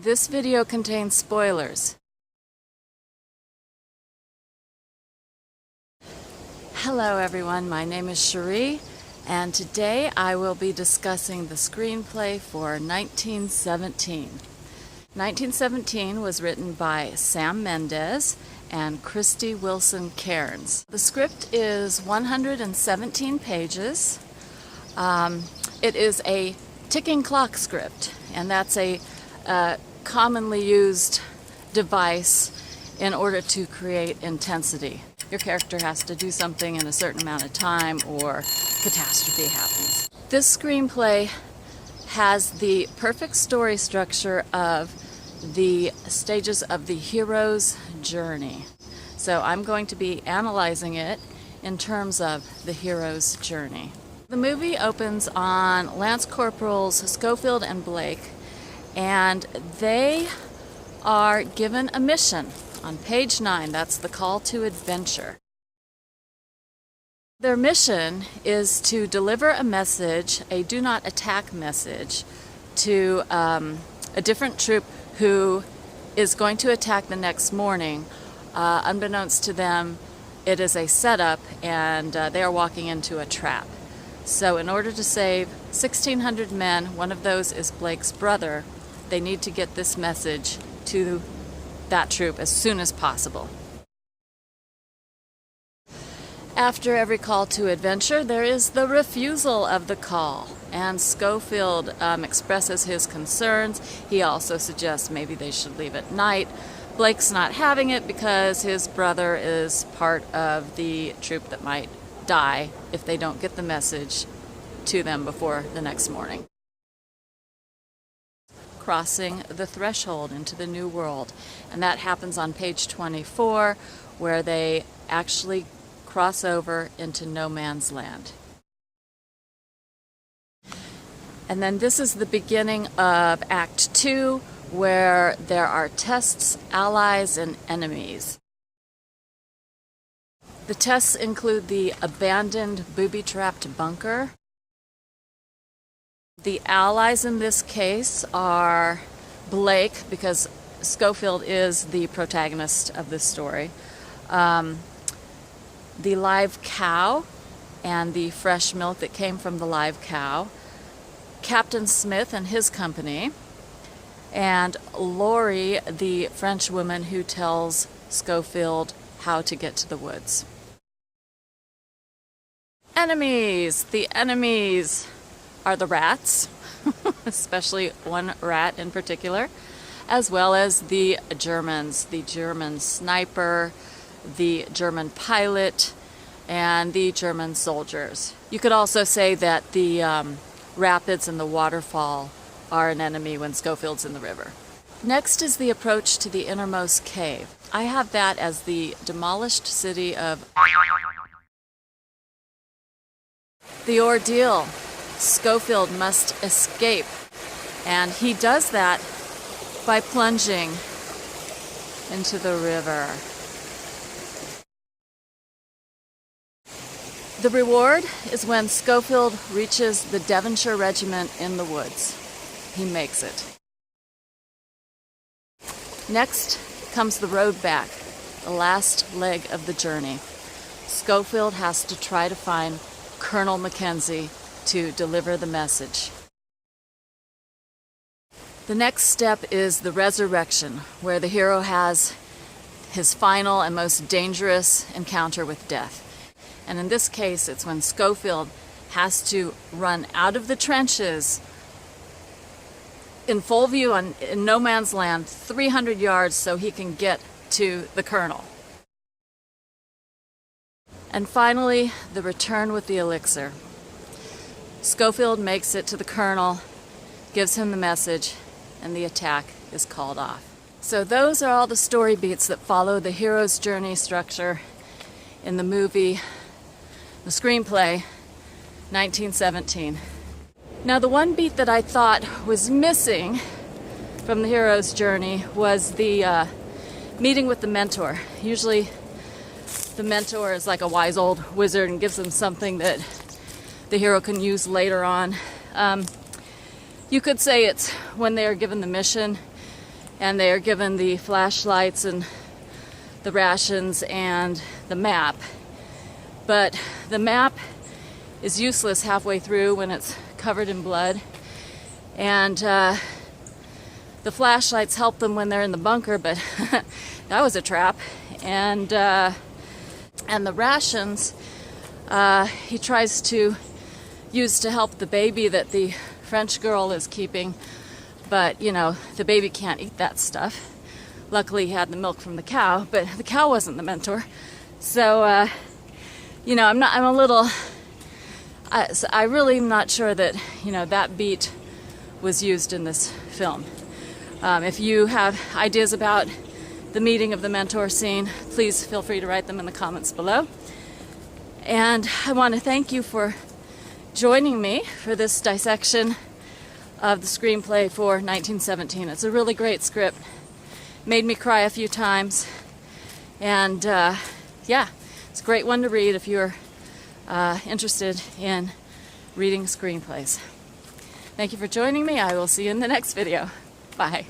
This video contains spoilers. Hello everyone, my name is Cherie, and today I will be discussing the screenplay for 1917. 1917 was written by Sam Mendes and Christy Wilson-Cairns. The script is 117 pages. It is a ticking clock script, and that's a commonly used device in order to create intensity. Your character has to do something in a certain amount of time or catastrophe happens. This screenplay has the perfect story structure of the stages of the hero's journey. So I'm going to be analyzing it in terms of the hero's journey. The movie opens on Lance Corporals Schofield and Blake, and they are given a mission on page 9. That's the call to adventure. Their mission is to deliver a message, a do not attack message, to a different troop who is going to attack the next morning. Unbeknownst to them, it is a setup, and they are walking into a trap. So in order to save 1,600 men, one of those is Blake's brother, they need to get this message to that troop as soon as possible. After every call to adventure, there is the refusal of the call, and Schofield expresses his concerns. He also suggests maybe they should leave at night. Blake's not having it because his brother is part of the troop that might die if they don't get the message to them before the next morning. Crossing the threshold into the new world, and that happens on page 24, where they actually cross over into no man's land. And then this is the beginning of Act 2, where there are tests, allies, and enemies. The tests include the abandoned booby-trapped bunker. The allies in this case are Blake, because Schofield is the protagonist of this story, the live cow and the fresh milk that came from the live cow, Captain Smith and his company, and Laurie, the French woman who tells Schofield how to get to the woods. Enemies! The enemies are the rats, especially one rat in particular, as well as the Germans, the German sniper, the German pilot, and the German soldiers. You could also say that the rapids and the waterfall are an enemy when Schofield's in the river. Next is the approach to the innermost cave. I have that as the demolished city of the ordeal. Schofield must escape, and he does that by plunging into the river. The reward is when Schofield reaches the Devonshire Regiment in the woods. He makes it. Next comes the road back, the last leg of the journey. Schofield has to try to find Colonel Mackenzie to deliver the message. The next step is the resurrection, where the hero has his final and most dangerous encounter with death. And in this case, it's when Schofield has to run out of the trenches in full view in no man's land, 300 yards, so he can get to the colonel. And finally, the return with the elixir. Schofield makes it to the colonel, gives him the message, and the attack is called off. So those are all the story beats that follow the hero's journey structure in the movie, the screenplay, 1917. Now, the one beat that I thought was missing from the hero's journey was the meeting with the mentor. Usually the mentor is like a wise old wizard and gives them something that the hero can use later on. You could say it's when they are given the mission and they are given the flashlights and the rations and the map. But the map is useless halfway through when it's covered in blood, and the flashlights help them when they're in the bunker, but that was a trap. And the rations he tries to use to help the baby that the French girl is keeping, but you know, the baby can't eat that stuff. Luckily he had the milk from the cow, but the cow wasn't the mentor. So you know, I really am not sure that, you know, that beat was used in this film. If you have ideas about the meeting of the mentor scene, please feel free to write them in the comments below. And I want to thank you for joining me for this dissection of the screenplay for 1917. It's a really great script. Made me cry a few times. And yeah, it's a great one to read if you're interested in reading screenplays. Thank you for joining me. I will see you in the next video. Bye.